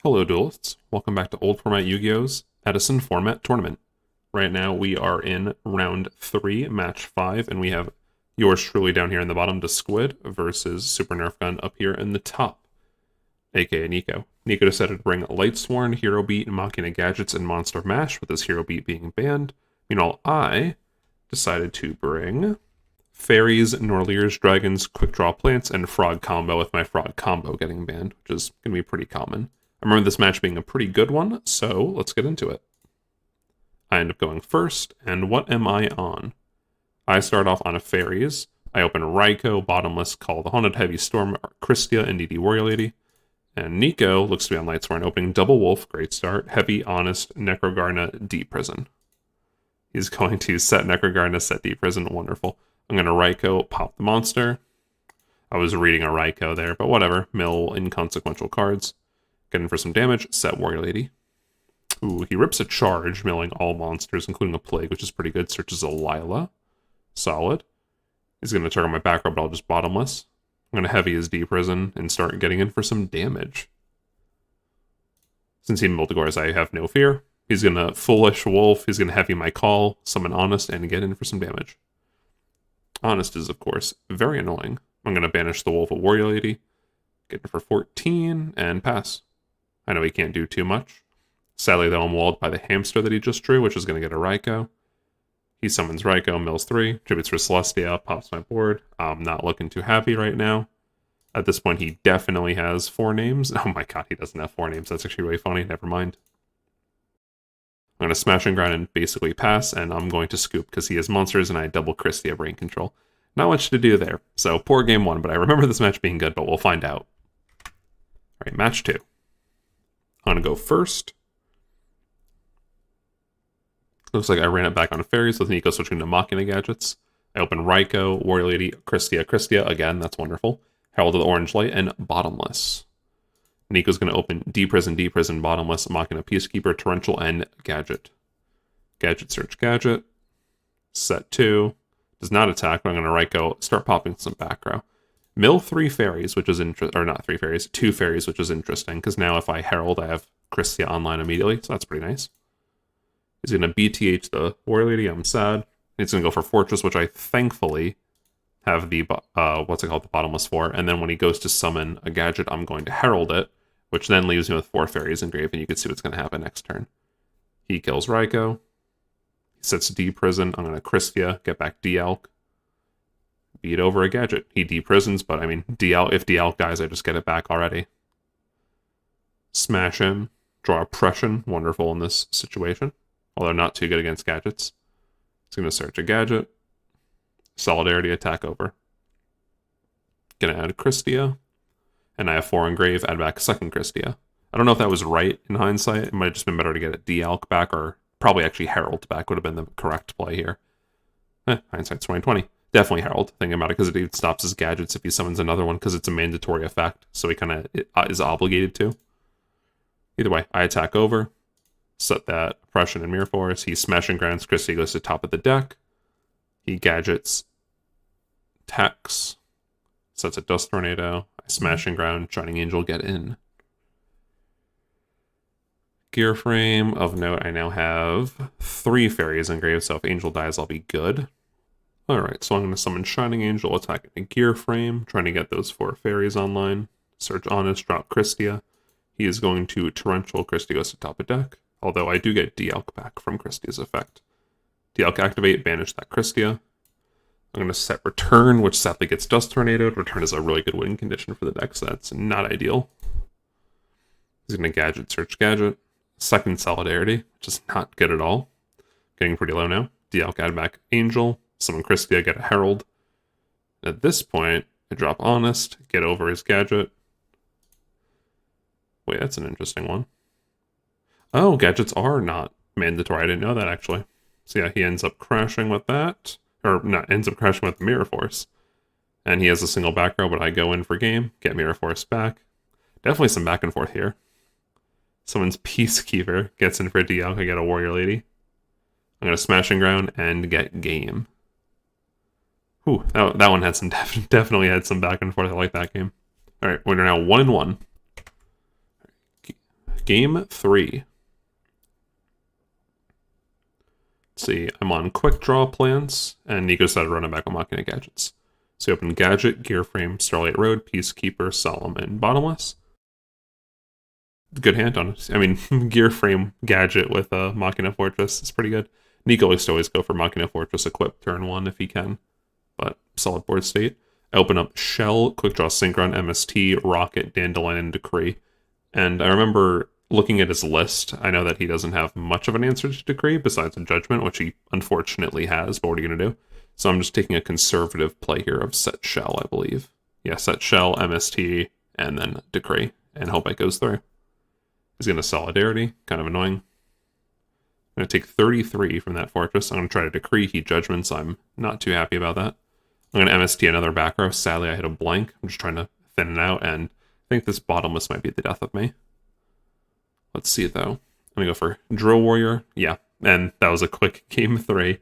Hello duelists, welcome back to Old Format Yu-Gi-Oh's Edison Format Tournament. Right now we are in round 3, match 5, and we have yours truly down here in the bottom to Squid versus Super Nerf Gun up here in the top, aka Niko. Niko decided to bring Lightsworn, Hero Beat, Machina Gadgets, and Monster Mash, with his Hero Beat being banned. Meanwhile, I decided to bring Fairies, Norliers, Dragons, Quick Draw Plants, and Frog Combo, with my Frog Combo getting banned, which is going to be pretty common. I remember this match being a pretty good one, so let's get into it. I end up going first, and what am I on? I start off on a Fairies. I open Raikou, Bottomless, Call the Haunted, Heavy Storm, Christia, and DD Warrior Lady. And Niko looks to be on Lightsworn, opening Double Wolf, great start, Heavy, Honest, Necrogarna, Deep Prison. He's going to set Necrogarna, set Deep Prison, wonderful. I'm going to Raikou, pop the monster. I was reading a Raikou there, but whatever, mill inconsequential cards. Getting for some damage, set Warrior Lady. Ooh, he rips a charge, milling all monsters, including a Plague, which is pretty good. Searches a Lila. Solid. He's going to target my back row, but I'll just Bottomless. I'm going to Heavy his Deep Prison and start getting in for some damage. Since he Multigores, I have no fear. He's going to Foolish Wolf, he's going to Heavy my Call, summon Honest, and get in for some damage. Honest is, of course, very annoying. I'm going to banish the Wolf of Warrior Lady, get in for 14, and pass. I know he can't do too much. Sadly, though, I'm walled by the hamster that he just drew, which is going to get a Raikou. He summons Raikou, mills 3, tributes for Celestia, pops my board. I'm not looking too happy right now. At this point, he definitely has 4 names. Oh my god, he doesn't have 4 names. That's actually really funny. Never mind. I'm going to smash and grind and basically pass, and I'm going to scoop because he has monsters and I double Christia brain control. Not much to do there. So, poor game 1, but I remember this match being good, but we'll find out. Alright, match 2. I'm going to go first. Looks like I ran it back on Fairies with Niko switching to Machina Gadgets. I open Raikou, Warrior Lady, Christia, again, that's wonderful. Herald of the Orange Light, and Bottomless. Niko's going to open D Prison, Bottomless, Machina Peacekeeper, Torrential, and Gadget. Gadget, search Gadget. Set 2. Does not attack, but I'm going to Raikou, start popping some back row. Mill 3 Fairies, which is interesting, or not 3 Fairies, 2 Fairies, which is interesting, because now if I Herald, I have Christia online immediately, so that's pretty nice. He's going to BTH the Warrior Lady, I'm sad. He's going to go for Fortress, which I thankfully have the, the Bottomless for, and then when he goes to summon a Gadget, I'm going to Herald it, which then leaves me with 4 Fairies engraved, and you can see what's going to happen next turn. He kills Raikou. He sets D Prison, I'm going to Christia, get back D-Alk. Beat over a Gadget. He D-Prisons, but I mean, if D-Alk dies, I just get it back already. Smash him. Draw Oppression. Wonderful in this situation. Although not too good against Gadgets. It's going to search a Gadget. Solidarity, attack over. Going to add Christia. And I have 4 engrave, add back a second Christia. I don't know if that was right in hindsight. It might have just been better to get a D-Alk back, or probably actually Herald back would have been the correct play here. Hindsight's 2020. Definitely Herald, thinking about it, because it stops his Gadgets if he summons another one, because it's a mandatory effect, so he kind of is obligated to. Either way, I attack over, set that Oppression and Mirror Force, he Smash and Grinds, Christie goes to top of the deck, he Gadgets, attacks, sets a Dust Tornado, I Smash and Ground, Shining Angel, get in. Gear Frame, of note, I now have 3 Fairies engraved, so if Angel dies, I'll be good. Alright, so I'm going to summon Shining Angel, attacking a Gear Frame, trying to get those 4 Fairies online. Search Honest, drop Christia. He is going to Torrential, Christia goes to top of deck, although I do get D-Alk back from Christia's effect. D-Alk activate, banish that Christia. I'm going to set Return, which sadly gets Dust Tornadoed. Return is a really good win condition for the deck, so that's not ideal. He's going to Gadget, search Gadget. Second Solidarity, which is not good at all. Getting pretty low now. D-Alk add back Angel. Summon Christia, get a Herald. At this point, I drop Honest, get over his Gadget. Wait, that's an interesting one. Oh, Gadgets are not mandatory. I didn't know that, actually. So yeah, he ends up crashing with that. Or not, ends up crashing with the Mirror Force. And he has a single back row, but I go in for game, get Mirror Force back. Definitely some back and forth here. Someone's Peacekeeper gets in for a D-Alk, I get a Warrior Lady. I'm going to Smash and Ground and get game. Whew, that one had some definitely had some back and forth. I like that game. All right, we're now 1-1. Game 3. Let's see, I'm on quick draw plans, and Niko decided to run it back on Machina Gadgets. So you open Gadget, Gear Frame, Starlight Road, Peacekeeper, Solemn, and Bottomless. Good hand on it. I mean, Gear Frame Gadget with Machina Fortress is pretty good. Niko likes to always go for Machina Fortress equip turn 1 if he can, but solid board state. I open up Shell, Quick Draw Synchron, MST, Rocket, Dandelion, and Decree. And I remember looking at his list, I know that he doesn't have much of an answer to Decree besides a Judgment, which he unfortunately has, but what are you going to do? So I'm just taking a conservative play here of Set Shell, I believe. Yeah, Set Shell, MST, and then Decree, and hope it goes through. He's going to Solidarity, kind of annoying. I'm going to take 33 from that Fortress. I'm going to try to Decree. He Judgments. I'm not too happy about that. I'm going to MST another back row. Sadly, I hit a blank. I'm just trying to thin it out, and I think this Bottomless might be the death of me. Let's see, though. I'm going to go for Drill Warrior. Yeah, and that was a quick Game 3.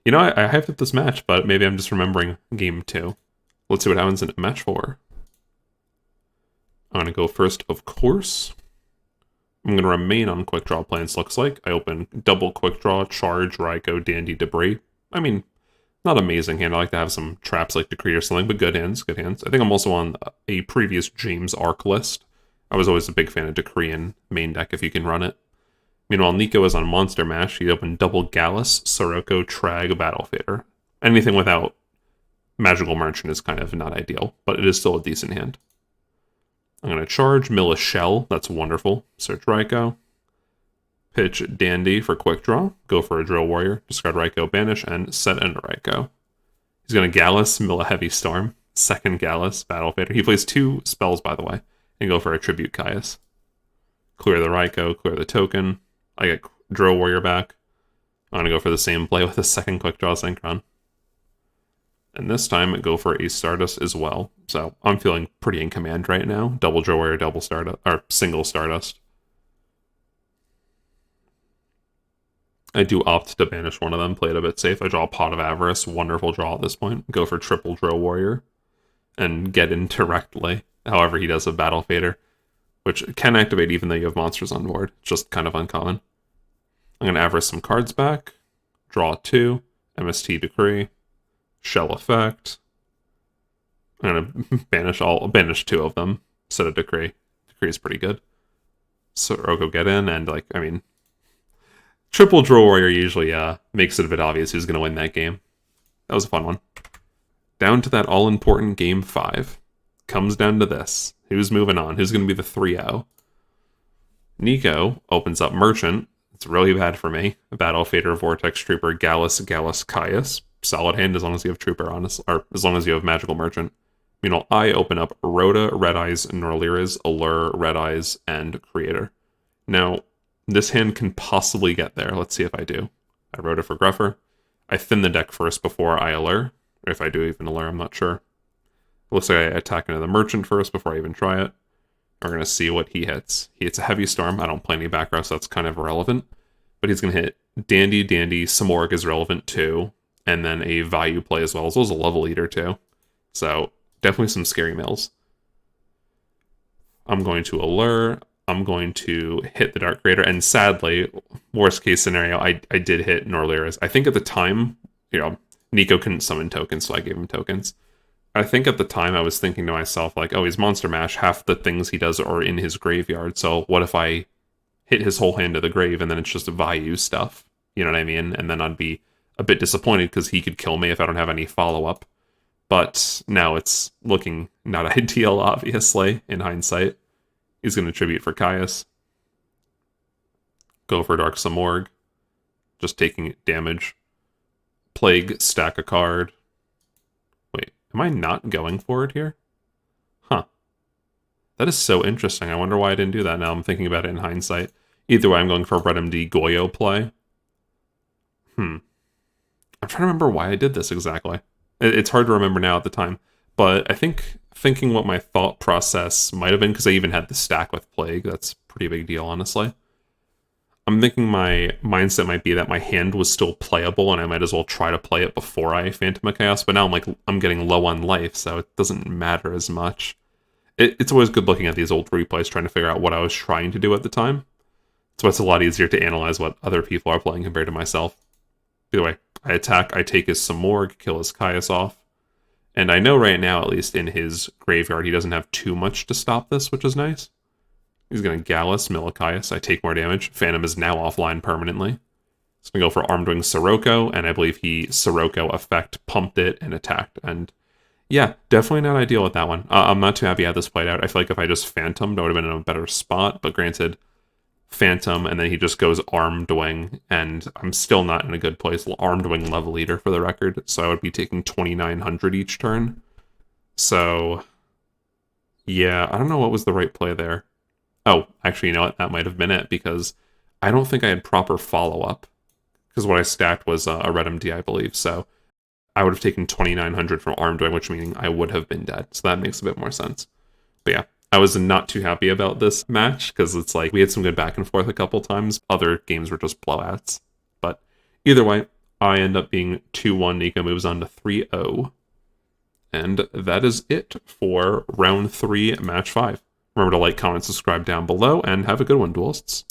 You know, I hyped up this match, but maybe I'm just remembering Game 2. Let's see what happens in Match 4. I'm going to go first, of course. I'm going to remain on quick draw plans, looks like. I open double quick draw, charge, Raikou, Dandy, Debris. I mean, not amazing hand. I like to have some traps like Decree or something, but good hands, good hands. I think I'm also on a previous James Arc list. I was always a big fan of Decree in main deck if you can run it. Meanwhile, Niko is on Monster Mash. He opened double Gallus, Sirocco, Trag, Battle Fader. Anything without Magical Merchant is kind of not ideal, but it is still a decent hand. I'm going to charge, mill a Shell. That's wonderful. Search Raikou. Pitch Dandy for quick draw. Go for a Drill Warrior. Discard Raikou, banish, and set into Raikou. He's going to Gallus, mill a Heavy Storm. Second Gallus, Battle Fader. He plays 2 spells, by the way, and go for a Tribute Caius. Clear the Raikou, clear the token. I get Drill Warrior back. I'm going to go for the same play with a second quick draw Synchron. And this time, go for a Stardust as well. So I'm feeling pretty in command right now. Double Drill Warrior, double Stardust, or single Stardust. I do opt to banish one of them, play it a bit safe. I draw a Pot of Avarice, wonderful draw at this point. Go for triple Drill Warrior and get in directly. However, he does a Battle Fader, which can activate even though you have monsters on board. Just kind of uncommon. I'm going to Avarice some cards back. Draw 2. MST Decree. Shell Effect. I'm going to banish 2 of them. Set a Decree. Decree is pretty good. So Oko get in, and triple Drill Warrior usually makes it a bit obvious who's going to win that game. That was a fun one. Down to that all-important Game 5. Comes down to this. Who's moving on? Who's going to be the 3-0? Niko opens up Merchant. It's really bad for me. Battle Fader, Vortex Trooper, Gallus, Caius. Solid hand as long as you have Trooper, or as long as you have Magical Merchant. Meanwhile, I open up Rhoda, Red Eyes, Norliras, Allure, Red Eyes, and Creator. Now, this hand can possibly get there. Let's see if I do. I Rhoda for Gruffer. I thin the deck first before I Allure. Or if I do even Allure, I'm not sure. It looks like I attack into the Merchant first before I even try it. We're going to see what he hits. He hits a Heavy Storm. I don't play any back row, so that's kind of irrelevant. But he's going to hit Dandy, Samorg is relevant too. And then a value play as well, as well as a level eater too. So definitely some scary mills. I'm going to Allure. I'm going to hit the Dark Creator. And sadly, worst case scenario, I did hit Norliras. I think at the time, Niko couldn't summon tokens, so I gave him tokens. I think at the time I was thinking to myself, like, oh, he's Monster Mash. Half the things he does are in his graveyard. So what if I hit his whole hand to the grave and then it's just value stuff? You know what I mean? And then I'd be a bit disappointed because he could kill me if I don't have any follow-up. But now it's looking not ideal, obviously, in hindsight. He's going to tribute for Caius. Go for Dark Samorg. Just taking damage. Plague, stack a card. Wait, am I not going for it here? Huh. That is so interesting. I wonder why I didn't do that now. I'm thinking about it in hindsight. Either way, I'm going for a Red MD Yugioh play. I'm trying to remember why I did this exactly. It's hard to remember now at the time. But I think thinking what my thought process might have been, because I even had the stack with Plague. That's a pretty big deal, honestly. I'm thinking my mindset might be that my hand was still playable and I might as well try to play it before I Phantom of Chaos. But now I'm getting low on life, so it doesn't matter as much. It's always good looking at these old replays, trying to figure out what I was trying to do at the time. So it's a lot easier to analyze what other people are playing compared to myself. Either way, I attack, I take his Samorg, kill his Caius off. And I know right now, at least in his graveyard, he doesn't have too much to stop this, which is nice. He's going to Gallus, mill a Caius. I take more damage. Phantom is now offline permanently. He's going to go for Armed Wing Sirocco, and I believe he Sirocco effect pumped it and attacked. And yeah, definitely not ideal with that one. I'm not too happy how this played out. I feel like if I just Phantomed, I would have been in a better spot, but granted, Phantom, and then he just goes Armed Wing, and I'm still not in a good place. Armed Wing level leader for the record, so I would be taking 2,900 each turn. So, yeah, I don't know what was the right play there. Oh, actually, you know what? That might have been it, because I don't think I had proper follow-up, because what I stacked was a Red MD, I believe, so I would have taken 2,900 from Armed Wing, which meaning I would have been dead, so that makes a bit more sense. But yeah, I was not too happy about this match, because it's like, we had some good back and forth a couple times. Other games were just blowouts. But either way, I end up being 2-1. Niko moves on to 3-0. And that is it for round 3, match 5. Remember to like, comment, subscribe down below, and have a good one, duelists.